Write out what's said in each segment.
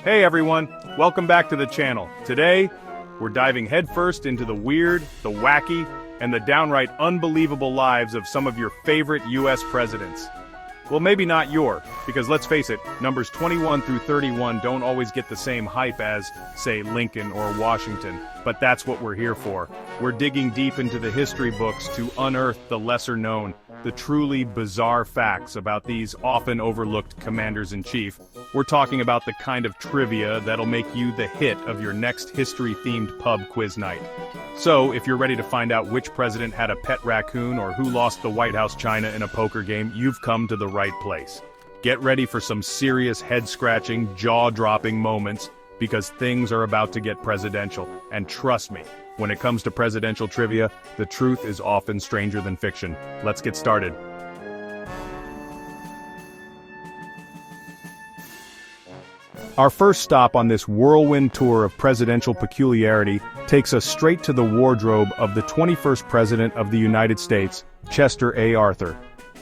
Hey everyone, welcome back to the channel. Today, we're diving headfirst into the weird, the wacky, and the downright unbelievable lives of some of your favorite US presidents. Well, maybe not your, because let's face it, numbers 21 through 31 don't always get the same hype as, say, Lincoln or Washington, but that's what we're here for. We're digging deep into the history books to unearth the lesser-known, the truly bizarre facts about these often overlooked commanders-in-chief. We're talking about the kind of trivia that'll make you the hit of your next history-themed pub quiz night. So, if you're ready to find out which president had a pet raccoon or who lost the White House china in a poker game, you've come to the right place. Get ready for some serious head-scratching, jaw-dropping moments, because things are about to get presidential. And trust me, when it comes to presidential trivia, the truth is often stranger than fiction. Let's get started. Our first stop on this whirlwind tour of presidential peculiarity takes us straight to the wardrobe of the 21st President of the United States, Chester A. Arthur.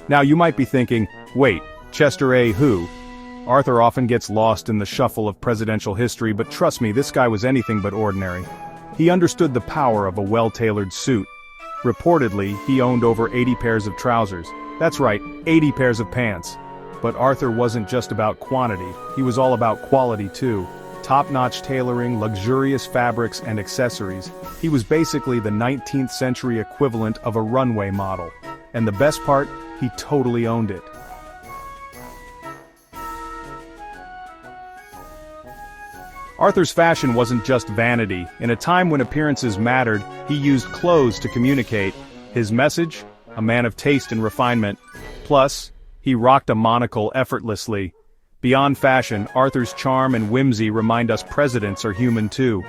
Now you might be thinking, wait, Chester A. who? Arthur often gets lost in the shuffle of presidential history, but trust me, this guy was anything but ordinary. He understood the power of a well-tailored suit. Reportedly, he owned over 80 pairs of trousers. That's right, 80 pairs of pants. But Arthur wasn't just about quantity, he was all about quality too. Top-notch tailoring, luxurious fabrics and accessories. He was basically the 19th century equivalent of a runway model. And the best part, he totally owned it. Arthur's fashion wasn't just vanity. In a time when appearances mattered, he used clothes to communicate his message, a man of taste and refinement. Plus, he rocked a monocle effortlessly. Beyond fashion, Arthur's charm and whimsy remind us presidents are human too.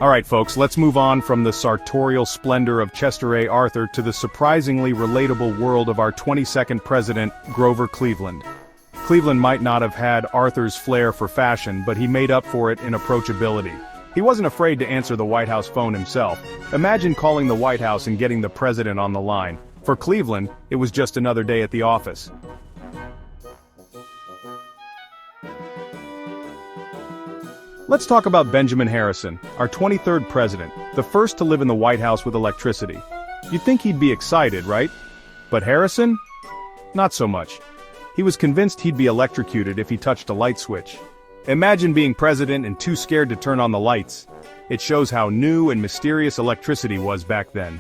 Alright folks, let's move on from the sartorial splendor of Chester A. Arthur to the surprisingly relatable world of our 22nd president, Grover Cleveland. Cleveland might not have had Arthur's flair for fashion, but he made up for it in approachability. He wasn't afraid to answer the White House phone himself. Imagine calling the White House and getting the president on the line. For Cleveland, it was just another day at the office. Let's talk about Benjamin Harrison, our 23rd president, the first to live in the White House with electricity. You'd think he'd be excited, right? But Harrison? Not so much. He was convinced he'd be electrocuted if he touched a light switch. Imagine being president and too scared to turn on the lights. It shows how new and mysterious electricity was back then.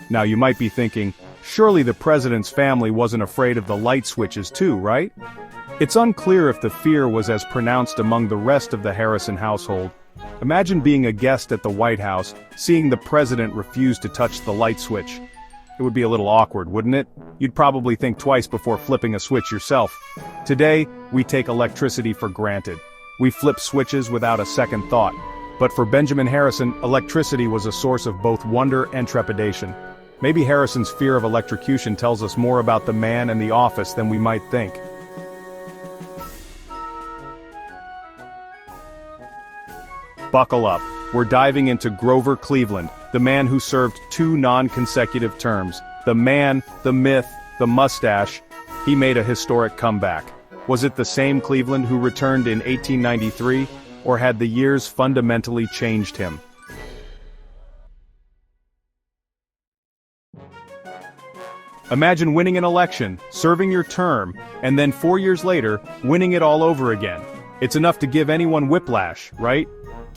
Now you might be thinking, surely the president's family wasn't afraid of the light switches too, right? It's unclear if the fear was as pronounced among the rest of the Harrison household. Imagine being a guest at the White House, seeing the president refuse to touch the light switch. It would be a little awkward, wouldn't it? You'd probably think twice before flipping a switch yourself. Today, we take electricity for granted. We flip switches without a second thought. But for Benjamin Harrison, electricity was a source of both wonder and trepidation. Maybe Harrison's fear of electrocution tells us more about the man and the office than we might think. Buckle up. We're diving into Grover Cleveland, the man who served 2 non-consecutive terms. The man, the myth, the mustache. He made a historic comeback. Was it the same Cleveland who returned in 1893, or had the years fundamentally changed him? Imagine winning an election, serving your term, and then 4 years later, winning it all over again. It's enough to give anyone whiplash, right?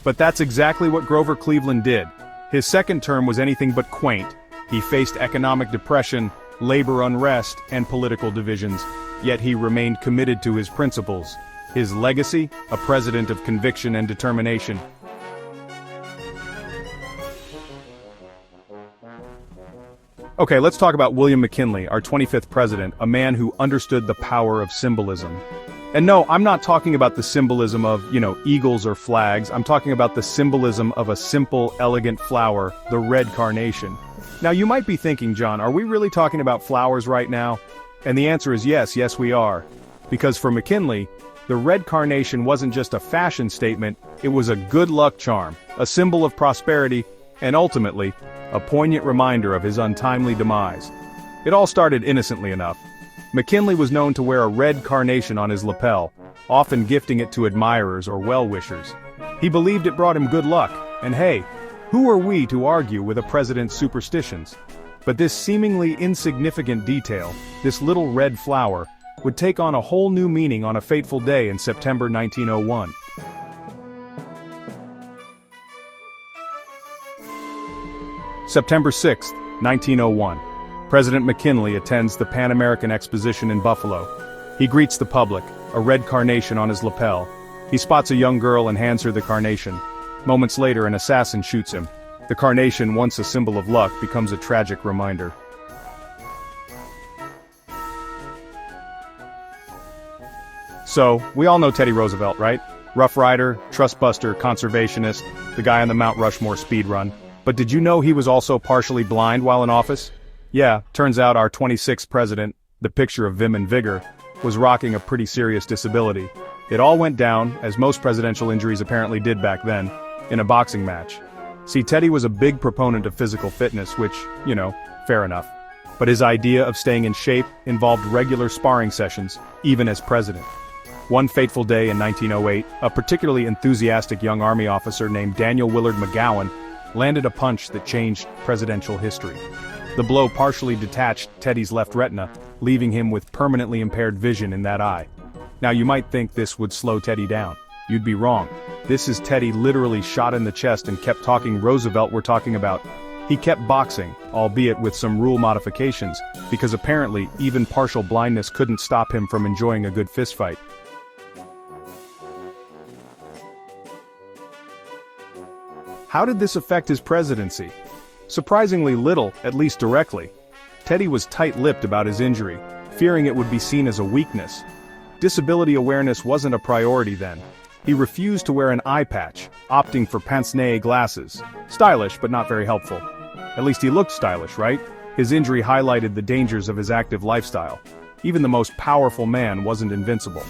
But that's exactly what Grover Cleveland did. His second term was anything but quaint. He faced economic depression, labor unrest, and political divisions. Yet he remained committed to his principles. His legacy, a president of conviction and determination. Okay, let's talk about William McKinley, our 25th president, a man who understood the power of symbolism. And no, I'm not talking about the symbolism of, eagles or flags. I'm talking about the symbolism of a simple, elegant flower, the red carnation. Now you might be thinking, John, are we really talking about flowers right now? And the answer is yes, we are. Because for McKinley, the red carnation wasn't just a fashion statement, it was a good luck charm, a symbol of prosperity, and ultimately, a poignant reminder of his untimely demise. It all started innocently enough. McKinley was known to wear a red carnation on his lapel, often gifting it to admirers or well-wishers. He believed it brought him good luck, and hey, who are we to argue with a president's superstitions? But this seemingly insignificant detail, this little red flower, would take on a whole new meaning on a fateful day in September 1901. September 6, 1901. President McKinley attends the Pan American Exposition in Buffalo. He greets the public, a red carnation on his lapel. He spots a young girl and hands her the carnation. Moments later, an assassin shoots him. The carnation, once a symbol of luck, becomes a tragic reminder. So, we all know Teddy Roosevelt, right? Rough Rider, trustbuster, conservationist, the guy on the Mount Rushmore speed run. But did you know he was also partially blind while in office? Yeah, turns out our 26th president, the picture of vim and vigor, was rocking a pretty serious disability. It all went down, as most presidential injuries apparently did back then, in a boxing match. See, Teddy was a big proponent of physical fitness, which, fair enough. But his idea of staying in shape involved regular sparring sessions, even as president. One fateful day in 1908, a particularly enthusiastic young Army officer named Daniel Willard McGowan landed a punch that changed presidential history. The blow partially detached Teddy's left retina, leaving him with permanently impaired vision in that eye. Now you might think this would slow Teddy down. You'd be wrong. This is Teddy literally shot in the chest and kept talking Roosevelt we're talking about. He kept boxing, albeit with some rule modifications, because apparently even partial blindness couldn't stop him from enjoying a good fistfight. How did this affect his presidency? Surprisingly little, at least directly. Teddy was tight-lipped about his injury, fearing it would be seen as a weakness. Disability awareness wasn't a priority then. He refused to wear an eye patch, opting for pince-nez glasses. Stylish, but not very helpful. At least he looked stylish, right? His injury highlighted the dangers of his active lifestyle. Even the most powerful man wasn't invincible.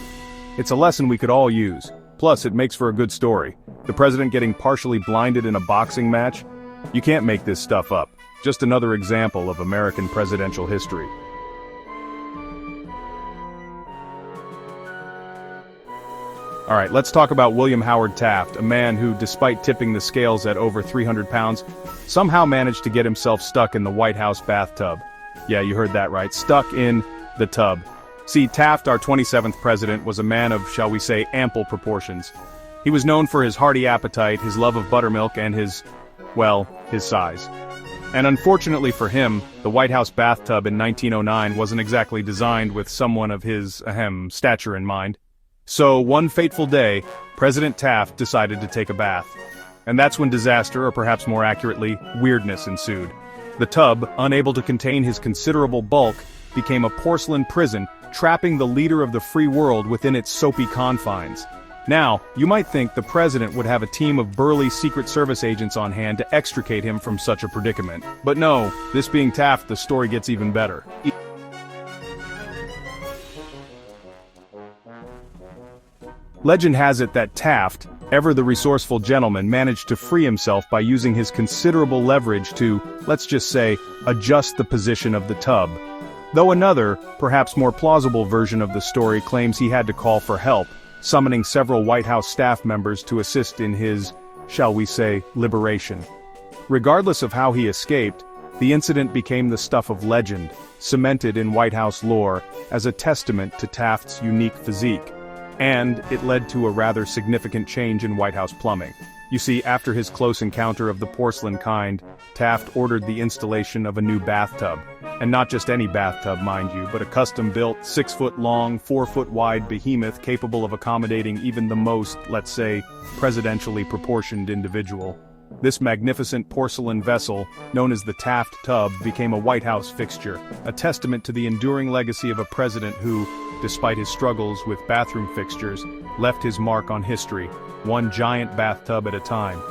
It's a lesson we could all use. Plus, it makes for a good story. The president getting partially blinded in a boxing match? You can't make this stuff up. Just another example of American presidential history. Alright, let's talk about William Howard Taft, a man who, despite tipping the scales at over 300 pounds, somehow managed to get himself stuck in the White House bathtub. Yeah, you heard that right, stuck in the tub. See, Taft, our 27th president, was a man of, shall we say, ample proportions. He was known for his hearty appetite, his love of buttermilk, and his size. And unfortunately for him, the White House bathtub in 1909 wasn't exactly designed with someone of his, stature in mind. So, one fateful day, President Taft decided to take a bath. And that's when disaster, or perhaps more accurately, weirdness ensued. The tub, unable to contain his considerable bulk, became a porcelain prison, trapping the leader of the free world within its soapy confines. Now, you might think the president would have a team of burly Secret Service agents on hand to extricate him from such a predicament. But no, this being Taft, the story gets even better. Legend has it that Taft, ever the resourceful gentleman, managed to free himself by using his considerable leverage to, let's just say, adjust the position of the tub. Though another, perhaps more plausible version of the story claims he had to call for help, summoning several White House staff members to assist in his, shall we say, liberation. Regardless of how he escaped, the incident became the stuff of legend, cemented in White House lore as a testament to Taft's unique physique. And it led to a rather significant change in White House plumbing. You see, after his close encounter of the porcelain kind, Taft ordered the installation of a new bathtub. And not just any bathtub, mind you, but a custom-built, 6-foot-long, 4-foot-wide behemoth capable of accommodating even the most, let's say, presidentially proportioned individual. This magnificent porcelain vessel, known as the Taft Tub, became a White House fixture, a testament to the enduring legacy of a president who, despite his struggles with bathroom fixtures, left his mark on history, one giant bathtub at a time.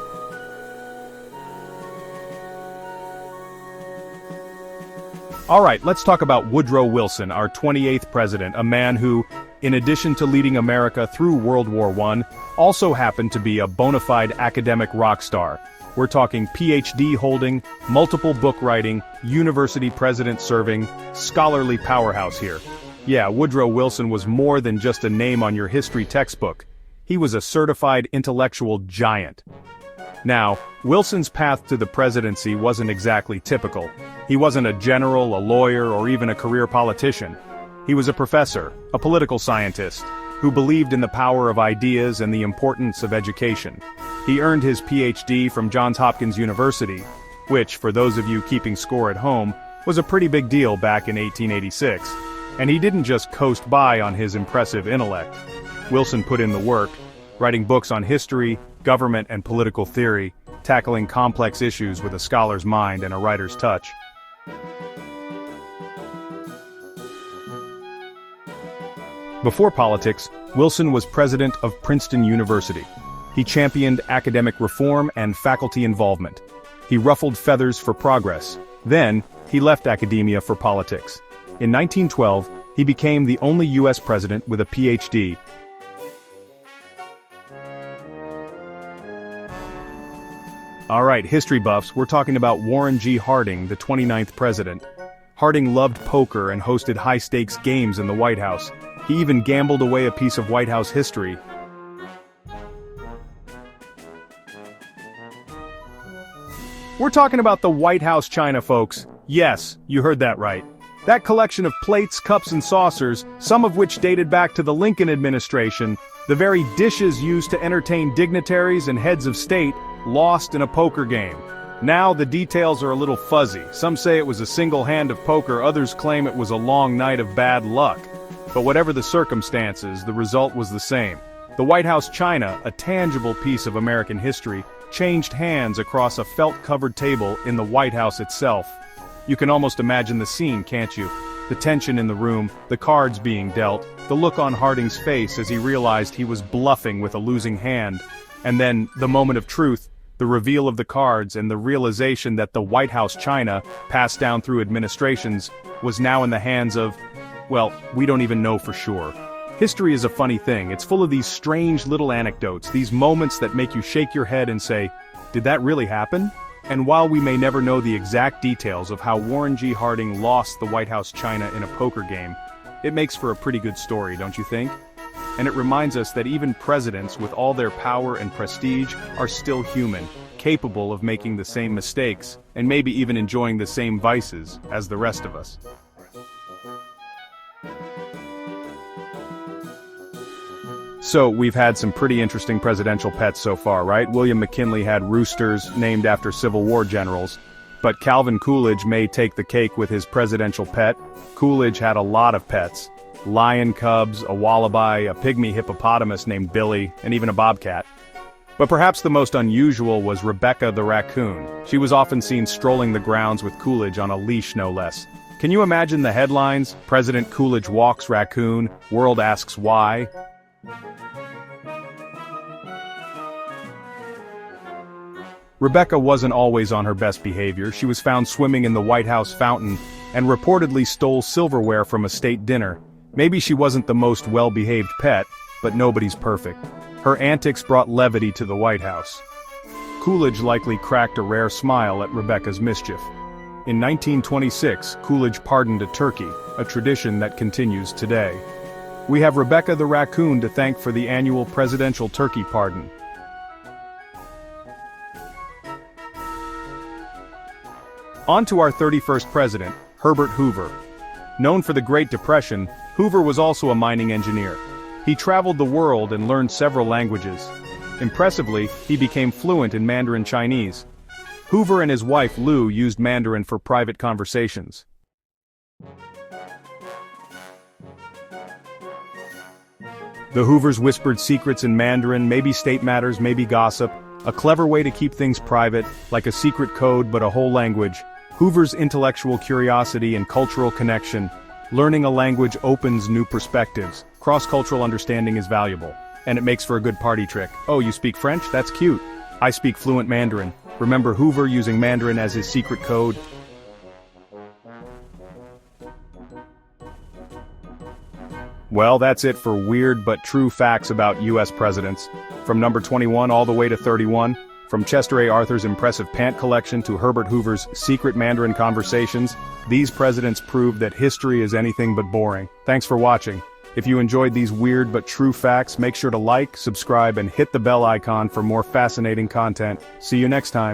Alright, let's talk about Woodrow Wilson, our 28th president, a man who, in addition to leading America through World War I, also happened to be a bona fide academic rock star. We're talking PhD holding, multiple book writing, university president serving, scholarly powerhouse here. Yeah, Woodrow Wilson was more than just a name on your history textbook. He was a certified intellectual giant. Now, Wilson's path to the presidency wasn't exactly typical. He wasn't a general, a lawyer, or even a career politician. He was a professor, a political scientist, who believed in the power of ideas and the importance of education. He earned his PhD from Johns Hopkins University, which, for those of you keeping score at home, was a pretty big deal back in 1886. And he didn't just coast by on his impressive intellect. Wilson put in the work, writing books on history, government, and political theory, tackling complex issues with a scholar's mind and a writer's touch. Before politics, Wilson was president of Princeton University. He championed academic reform and faculty involvement. He ruffled feathers for progress. Then, he left academia for politics. In 1912, he became the only U.S. president with a PhD. Alright, history buffs, we're talking about Warren G. Harding, the 29th president. Harding loved poker and hosted high-stakes games in the White House. He even gambled away a piece of White House history. We're talking about the White House china, folks. Yes, you heard that right. That collection of plates, cups, and saucers, some of which dated back to the Lincoln administration, the very dishes used to entertain dignitaries and heads of state, lost in a poker game. Now the details are a little fuzzy. Some say it was a single hand of poker, others claim it was a long night of bad luck. But whatever the circumstances, the result was the same. The White House china, a tangible piece of American history, changed hands across a felt-covered table in the White House itself. You can almost imagine the scene, can't you? The tension in the room, the cards being dealt, the look on Harding's face as he realized he was bluffing with a losing hand. And then, the moment of truth, the reveal of the cards and the realization that the White House china, passed down through administrations, was now in the hands of, well, we don't even know for sure. History is a funny thing. It's full of these strange little anecdotes, these moments that make you shake your head and say, did that really happen? And while we may never know the exact details of how Warren G. Harding lost the White House china in a poker game, it makes for a pretty good story, don't you think? And it reminds us that even presidents, with all their power and prestige, are still human, capable of making the same mistakes, and maybe even enjoying the same vices as the rest of us. So, we've had some pretty interesting presidential pets so far, right? William McKinley had roosters named after Civil War generals. But Calvin Coolidge may take the cake with his presidential pet. Coolidge had a lot of pets. Lion cubs, a wallaby, a pygmy hippopotamus named Billy, and even a bobcat. But perhaps the most unusual was Rebecca the raccoon. She was often seen strolling the grounds with Coolidge on a leash, no less. Can you imagine the headlines? President Coolidge walks raccoon, world asks why? Rebecca wasn't always on her best behavior. She was found swimming in the White House fountain and reportedly stole silverware from a state dinner. Maybe she wasn't the most well-behaved pet, but nobody's perfect. Her antics brought levity to the White House. Coolidge likely cracked a rare smile at Rebecca's mischief. In 1926, Coolidge pardoned a turkey, a tradition that continues today. We have Rebecca the raccoon to thank for the annual presidential turkey pardon. On to our 31st president, Herbert Hoover. Known for the Great Depression, Hoover was also a mining engineer. He traveled the world and learned several languages. Impressively, he became fluent in Mandarin Chinese. Hoover and his wife Lou used Mandarin for private conversations. The Hoovers whispered secrets in Mandarin, maybe state matters, maybe gossip. A clever way to keep things private, like a secret code but a whole language. Hoover's intellectual curiosity and cultural connection. Learning a language opens new perspectives. Cross-cultural understanding is valuable. And it makes for a good party trick. Oh, you speak French? That's cute. I speak fluent Mandarin. Remember Hoover using Mandarin as his secret code? Well, that's it for weird but true facts about US presidents. From number 21 all the way to 31, from Chester A. Arthur's impressive pant collection to Herbert Hoover's secret Mandarin conversations, these presidents prove that history is anything but boring. Thanks for watching. If you enjoyed these weird but true facts, make sure to like, subscribe, and hit the bell icon for more fascinating content. See you next time.